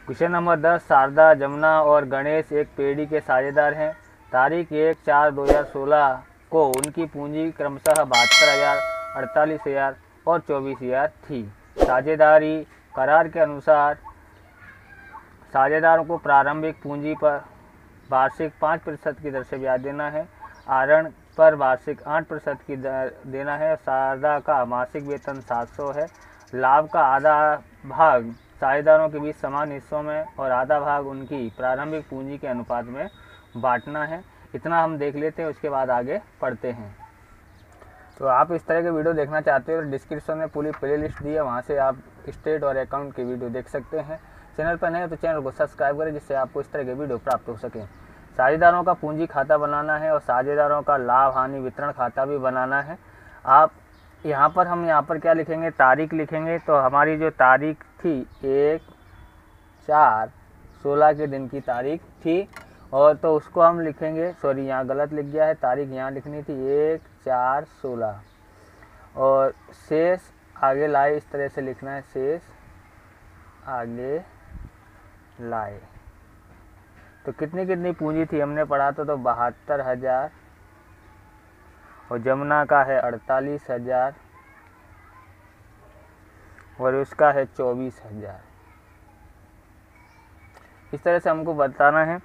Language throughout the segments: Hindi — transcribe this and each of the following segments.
क्वेश्चन नंबर 10, शारदा, जमुना और गणेश एक पेढ़ी के साझेदार हैं। तारीख 1/4/2016 को उनकी पूंजी क्रमशः 72,000, 48,000 और 24,000 थी। साझेदारी करार के अनुसार साझेदारों को प्रारंभिक पूंजी पर वार्षिक 5% की दर से ब्याज देना है। आहरण पर वार्षिक 8% की दर देना है। शारदा का मासिक वेतन 700 है। लाभ का आधा भाग साझेदारों के बीच समान हिस्सों में और आधा भाग उनकी प्रारंभिक पूंजी के अनुपात में बांटना है। इतना हम देख लेते हैं, उसके बाद आगे पढ़ते हैं। तो आप इस तरह के वीडियो देखना चाहते हो तो डिस्क्रिप्शन में पूरी प्लेलिस्ट दी है, वहाँ से आप स्टेट और अकाउंट की वीडियो देख सकते हैं। चैनल पर नए हो तो चैनल को सब्सक्राइब करें, जिससे आपको इस तरह के वीडियो प्राप्त हो सकें। साझेदारों का पूंजी खाता बनाना है और साझेदारों का लाभ हानि वितरण खाता भी बनाना है। आप यहाँ पर क्या लिखेंगे, तारीख लिखेंगे। तो हमारी जो तारीख थी 1/4/16 के दिन की तारीख थी, और तो उसको हम लिखेंगे, सॉरी यहाँ गलत लिख गया है, तारीख यहाँ लिखनी थी 1/4/16 और शेष आगे लाए, इस तरह से लिखना है, शेष आगे लाए। तो कितनी पूंजी थी हमने पढ़ा तो 72,000 और जमुना का है 48,000 और उसका है 24,000। इस तरह से हमको बताना है।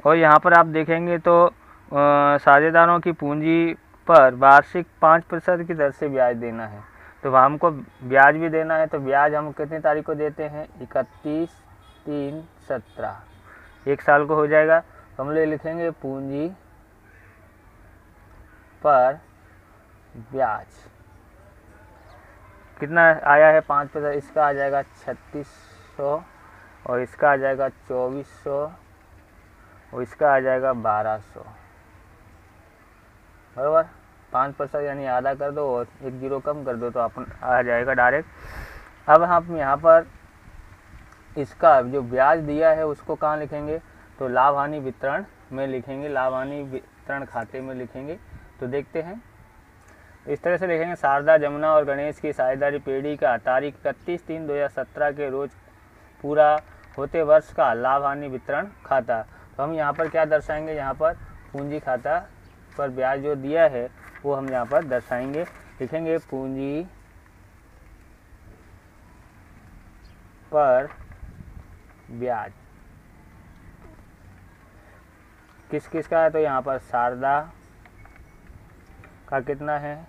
और यहाँ पर आप देखेंगे तो साझेदारों की पूंजी पर वार्षिक 5% की दर से ब्याज देना है। तो हमको ब्याज भी देना है। तो ब्याज हम कितनी तारीख को देते हैं, 31/3/17, 1 साल को हो जाएगा। तो हम लोग लिखेंगे पूंजी पर ब्याज कितना आया है, 5%, इसका आ जाएगा 3600 और इसका आ जाएगा 2400 और इसका आ जाएगा 1200, बराबर। 5% यानी आधा कर दो और 1 जीरो कम कर दो तो अपन आ जाएगा डायरेक्ट। अब हम यहाँ पर इसका जो ब्याज दिया है उसको कहाँ लिखेंगे, तो लाभ हानि वितरण में लिखेंगे, लाभ हानि वितरण खाते में लिखेंगे। तो देखते हैं, इस तरह से लिखेंगे, शारदा, जमुना और गणेश की साझेदारी पेढ़ी का तारीख 31/3/2017 के रोज पूरा होते वर्ष का लाभ हानि वितरण खाता। तो हम यहाँ पर क्या दर्शाएंगे, यहाँ पर पूंजी खाता पर ब्याज जो दिया है वो हम यहाँ पर दर्शाएंगे। लिखेंगे पूंजी पर ब्याज किस किस का है, तो यहाँ पर शारदा का कितना है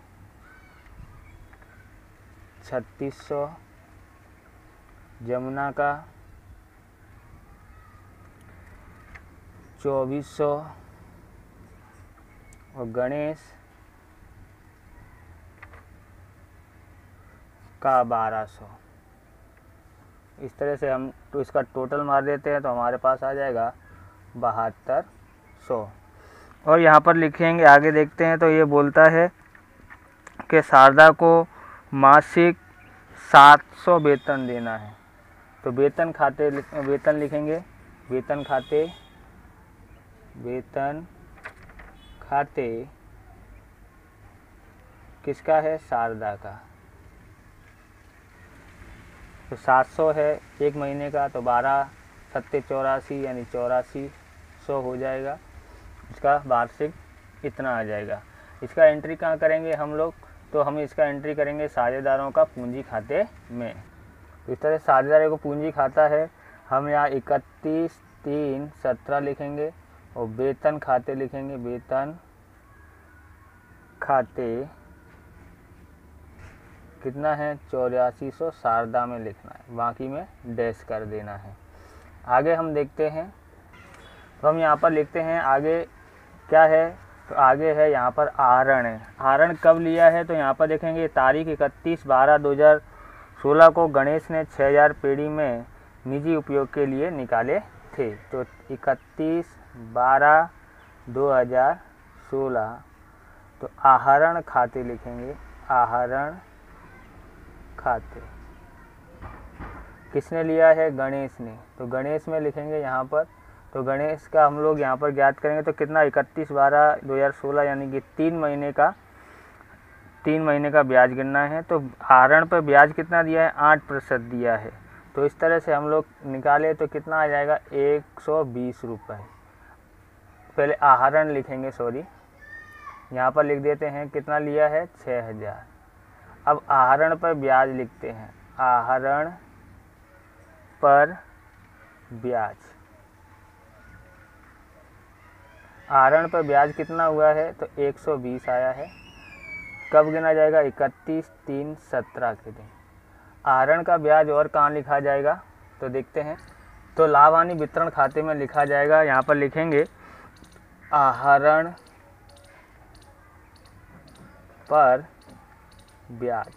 3600, जमुना का 2400 और गणेश का 1200। इस तरह से हम तो इसका टोटल मार देते हैं तो हमारे पास आ जाएगा 7200। और यहाँ पर लिखेंगे, आगे देखते हैं तो ये बोलता है कि शारदा को मासिक 700 वेतन देना है। तो वेतन लिखेंगे, वेतन खाते किसका है, शारदा का। तो 700 है 1 महीने का, तो 12/7 = 84 यानी 8400 हो जाएगा। इसका वार्षिक इतना आ जाएगा। इसका एंट्री कहाँ करेंगे हम लोग, तो हम इसका एंट्री करेंगे साझेदारों का पूंजी खाते में। तो इस तरह साझेदारों को पूंजी खाता है, हम यहाँ 31/3/17 लिखेंगे और वेतन खाते लिखेंगे, वेतन खाते कितना है 8400 शारदा में लिखना है, बाकी में डैश कर देना है। आगे हम देखते हैं, तो हम यहाँ पर लिखते हैं आगे क्या है, तो आगे है यहाँ पर आहरण है। आहरण कब लिया है, तो यहाँ पर देखेंगे तारीख 31/12/2016 को गणेश ने 6000 पेढ़ी में निजी उपयोग के लिए निकाले थे। तो 31/12/2016, तो आहरण खाते लिखेंगे, आहरण खाते किसने लिया है, गणेश ने। तो गणेश में लिखेंगे यहाँ पर, तो गणेश का हम लोग यहाँ पर ज्ञात करेंगे। तो कितना 31/12/2016 यानी कि 3 महीने का ब्याज गिनना है। तो आहरण पर ब्याज कितना दिया है, 8% दिया है। तो इस तरह से हम लोग निकाले तो कितना आ जाएगा 120 रुपये। पहले आहरण लिखेंगे, सॉरी यहाँ पर लिख देते हैं कितना लिया है 6000। अब आहरण पर ब्याज लिखते हैं, आहरण पर ब्याज, आहरण पर ब्याज कितना हुआ है तो 120 आया है। कब गिना जाएगा 31/3/17 के दिन। आहरण का ब्याज और कहाँ लिखा जाएगा तो देखते हैं, तो लाभ हानि वितरण खाते में लिखा जाएगा। यहाँ पर लिखेंगे आहरण पर ब्याज,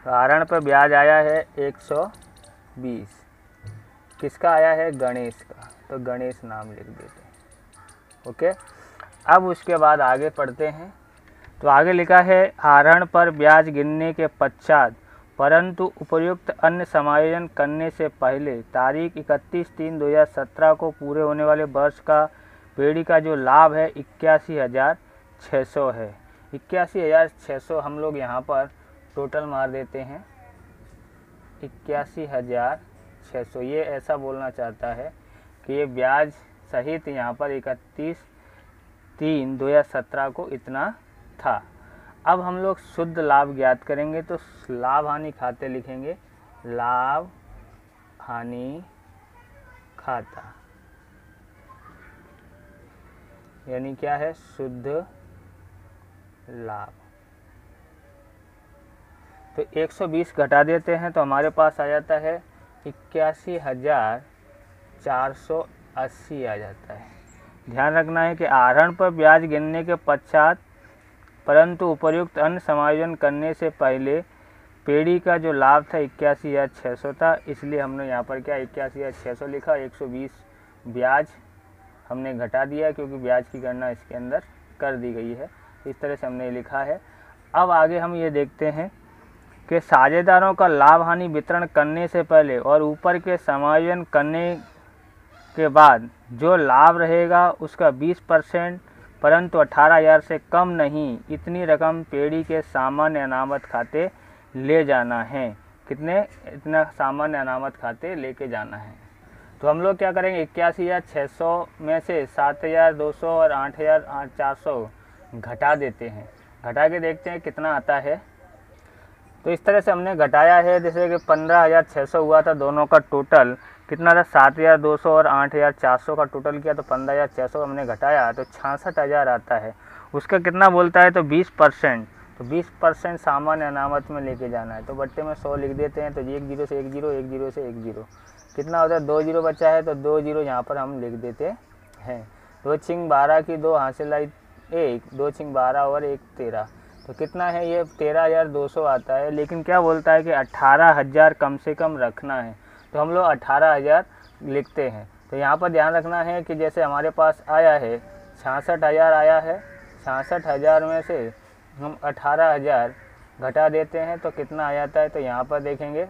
तो आहरण पर ब्याज आया है 120। किसका आया है गणेश का, तो गणेश नाम लिख देते हैं। ओके, अब उसके बाद आगे पढ़ते हैं। तो आगे लिखा है आहरण पर ब्याज गिनने के पश्चात परंतु उपर्युक्त अन्य समायोजन करने से पहले तारीख 31/3/2017 को पूरे होने वाले वर्ष का पेड़ी का जो लाभ है 81,600 है। 81,600 हम लोग यहाँ पर टोटल मार देते हैं 81,600। ये ऐसा बोलना चाहता है कि ये ब्याज सहित यहाँ पर 31/3/2017 को इतना था। अब हम लोग शुद्ध लाभ ज्ञात करेंगे, तो लाभ हानि खाते लिखेंगे, लाभ हानि खाता, यानी क्या है शुद्ध लाभ। तो 120 घटा देते हैं तो हमारे पास आ जाता है 81,480 आ जाता है। ध्यान रखना है कि आहरण पर ब्याज गिनने के पश्चात परंतु उपर्युक्त अन्य समायोजन करने से पहले पेड़ी का जो लाभ था 81,600 था, इसलिए हमने यहाँ पर क्या 81,600 लिखा। 120 ब्याज हमने घटा दिया क्योंकि ब्याज की गणना इसके अंदर कर दी गई है। इस तरह से हमने लिखा है। अब आगे हम ये देखते हैं कि साझेदारों का लाभ हानि वितरण करने से पहले और ऊपर के समायोजन करने के बाद जो लाभ रहेगा उसका 20% परंतु 18,000 से कम नहीं, इतनी रकम पेड़ी के सामान्य अनामत खाते ले जाना है। कितने, इतना सामान्य अनामत खाते लेके जाना है। तो हम लोग क्या करेंगे 81,600 में से 7,200 और 8,400 घटा देते हैं। घटा के देखते हैं कितना आता है। तो इस तरह से हमने घटाया है, जैसे कि 15,600 हुआ था दोनों का टोटल, कितना था 7,200 और 8,400 का टोटल किया तो 15,600 हमने घटाया तो 66,000 आता है। उसका कितना बोलता है तो 20%, तो 20% सामान्य अनामत में लेके जाना है। तो बट्टे में 100 लिख देते हैं, तो 1 0 से 1 0, 1 0 से 1 0, कितना होता है 2 0 बचा है तो 2 0 यहाँ पर हम लिख देते हैं। 2 छिंग 12 की 2 हासिल आई 1, 2 छिंग 12 और 1 13, तो कितना है ये 13,200 आता है। लेकिन क्या बोलता है कि 18,000 कम से कम रखना है, तो हम लोग 18,000 लिखते हैं। तो यहाँ पर ध्यान रखना है कि जैसे हमारे पास आया है 66,000 आया है, 66,000 में से हम 18,000 घटा देते हैं तो कितना आ जाता है। तो यहाँ पर देखेंगे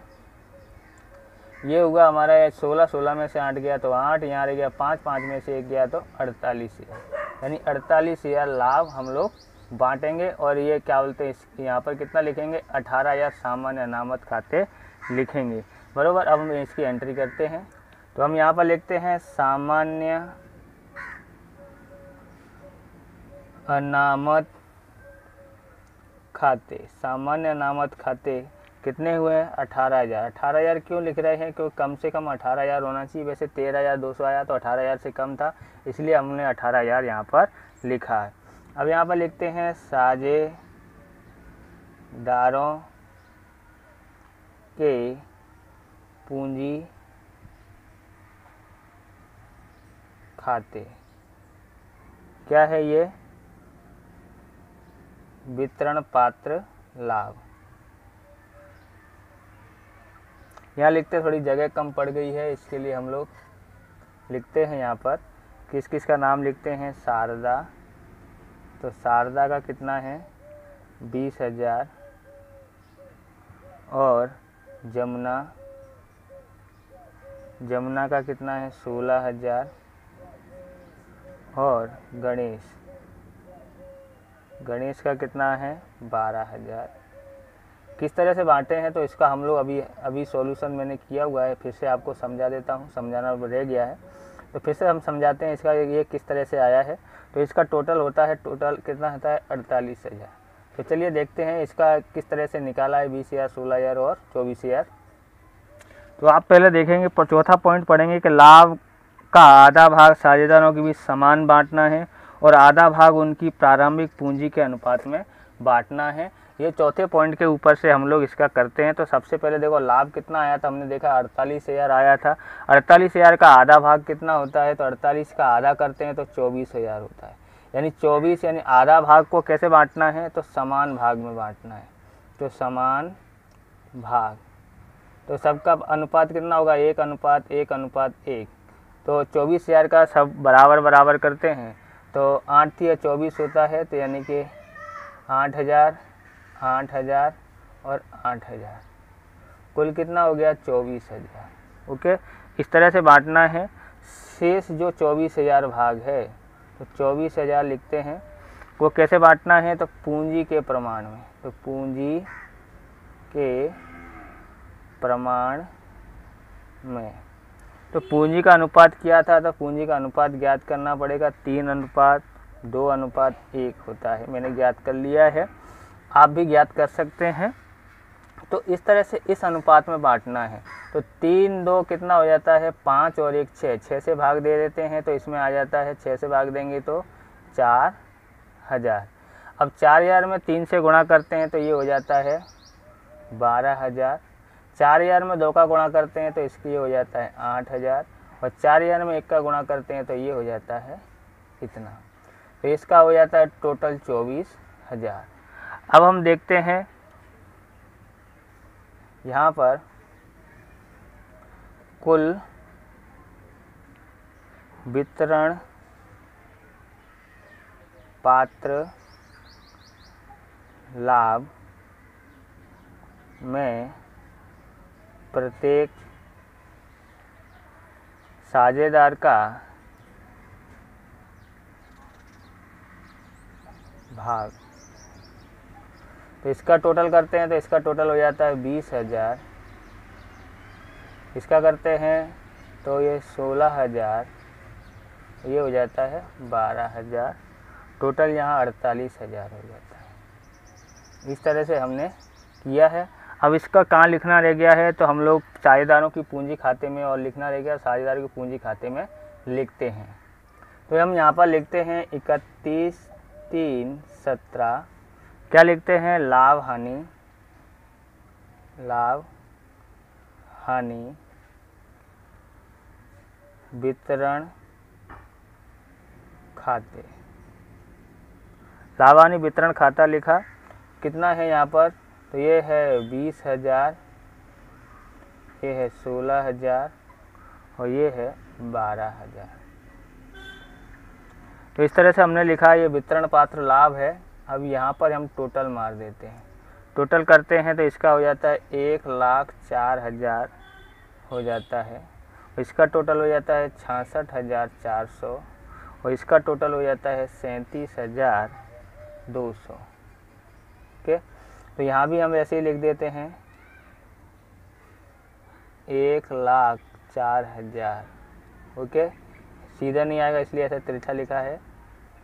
ये हुआ हमारा 16 में से 8 गया तो 8, यहाँ रह गया 5 में से 1 गया तो 48,000, यानी 48,000 लाभ हम लोग बांटेंगे। और ये क्या बोलते हैं यहाँ पर कितना लिखेंगे 18,000 सामान्य अनामत खाते लिखेंगे, बरोबर। अब हम इसकी एंट्री करते हैं। तो हम यहाँ पर लिखते हैं सामान्य अनामत खाते। सामान्य अनामत खाते कितने हुए 18,000। 18,000 क्यों लिख रहे हैं, क्योंकि कम से कम 18,000 होना चाहिए। वैसे 13,200 आया तो 18,000 से कम था, इसलिए हमने 18,000 यहाँ पर लिखा है। अब यहाँ पर लिखते हैं साझेदारों के पूंजी खाते। क्या है ये वितरण पात्र लाभ। यहाँ लिखते थोड़ी जगह कम पड़ गई है, इसके लिए हम लोग लिखते हैं यहाँ पर किस किस का नाम लिखते हैं। शारदा, तो शारदा का कितना है 20,000 और जमुना का कितना है 16,000 और गणेश का कितना है 12,000। किस तरह से बांटे हैं तो इसका हम लोग अभी सॉल्यूशन मैंने किया हुआ है, फिर से आपको समझा देता हूँ, समझाना रह गया है तो फिर से हम समझाते हैं इसका ये किस तरह से आया है। तो इसका टोटल होता है, टोटल कितना होता है 48,000। तो चलिए देखते हैं इसका किस तरह से निकाला है 20,000, 16,000 और 24,000। तो आप पहले देखेंगे चौथा पॉइंट पढ़ेंगे कि लाभ का आधा भाग साझेदारों के बीच समान बांटना है और आधा भाग उनकी प्रारंभिक पूंजी के अनुपात में बांटना है। ये चौथे पॉइंट के ऊपर से हम लोग इसका करते हैं। तो सबसे पहले देखो लाभ कितना आया था, हमने देखा 48,000 आया था। 48,000 का आधा भाग कितना होता है, तो 48 का आधा करते हैं तो 24,000 होता है। यानी 24 यानी आधा भाग को कैसे बांटना है, तो समान भाग में बांटना है। तो समान भाग, तो सबका अनुपात कितना होगा, 1:1:1। तो 24,000 का सब बराबर बराबर करते हैं तो 8 या 24 होता है, तो यानी कि 8,000, 8,000 और 8,000, कुल कितना हो गया 24,000। ओके, इस तरह से बांटना है। शेष जो 24,000 भाग है तो 24,000 लिखते हैं, वो कैसे बांटना है, तो पूंजी के प्रमाण में। तो पूंजी के प्रमाण में, तो पूंजी का अनुपात किया था, तो पूंजी का अनुपात ज्ञात करना पड़ेगा। 3:2:1 होता है, मैंने ज्ञात कर लिया है, आप भी ज्ञात कर सकते हैं। तो इस तरह से इस अनुपात में बांटना है। तो 3:2 कितना हो जाता है, 5 और 1 6, 6 से भाग दे देते हैं तो इसमें आ जाता है, 6 से भाग देंगे तो 4,000। अब 4,000 में 3 से गुणा करते हैं तो ये हो जाता है 12,000। 4,000 में 2 का गुणा करते हैं तो इसकी हो जाता है 8,000 और 4,000 में 1 का गुणा करते हैं तो ये हो जाता है इतना। तो इसका हो जाता है टोटल 24,000। अब हम देखते हैं यहाँ पर कुल वितरण पात्र लाभ में प्रत्येक साझेदार का भाग, तो इसका टोटल करते हैं तो इसका टोटल हो जाता है 20,000। इसका करते हैं तो ये 16,000, ये हो जाता है 12,000। टोटल यहाँ 48,000 हो जाता है। इस तरह से हमने किया है। अब इसका कहाँ लिखना रह गया है, तो हम लोग साझेदारों की पूंजी खाते में और लिखना रह गया, साझेदारों की पूंजी खाते में लिखते हैं। तो हम यहाँ पर लिखते हैं 31/3/17। क्या लिखते हैं, लाभ हानि वितरण खाते। लाभ हानि वितरण खाता लिखा, कितना है यहाँ पर, तो ये है 20,000, ये है 16,000 और ये है 12,000। तो इस तरह से हमने लिखा, ये वितरण पात्र लाभ है। अब यहाँ पर हम टोटल मार देते हैं, टोटल करते हैं तो इसका हो जाता है 1,04,000 हो जाता है। इसका टोटल हो जाता है 66,400 और इसका टोटल हो जाता है 37,200। ओके, तो यहाँ भी हम ऐसे ही लिख देते हैं 1,04,000। ओके, सीधा नहीं आएगा इसलिए ऐसा तिरछा लिखा है,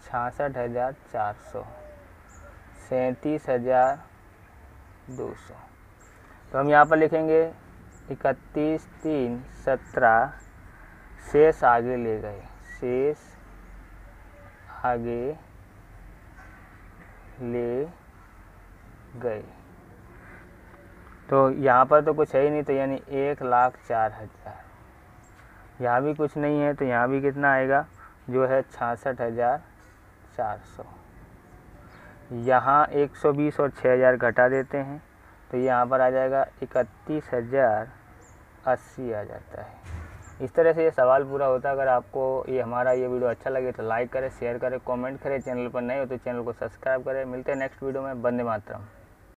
66,400, 37,200। तो हम यहाँ पर लिखेंगे 31/3/17, शेष आगे ले गए, शेष आगे ले गए। तो यहाँ पर तो कुछ है ही नहीं, तो यानी 1,04,000। यहाँ भी कुछ नहीं है तो यहाँ भी कितना आएगा, जो है 66,400। यहाँ 120 और 6,000 घटा देते हैं तो यहाँ पर आ जाएगा 31,080 आ जाता है। इस तरह से ये सवाल पूरा होता है। अगर आपको हमारा ये वीडियो अच्छा लगे तो लाइक करें, शेयर करें, कमेंट करें। चैनल पर नए हो तो चैनल को सब्सक्राइब करें। मिलते हैं नेक्स्ट वीडियो में। वंदे मातरम।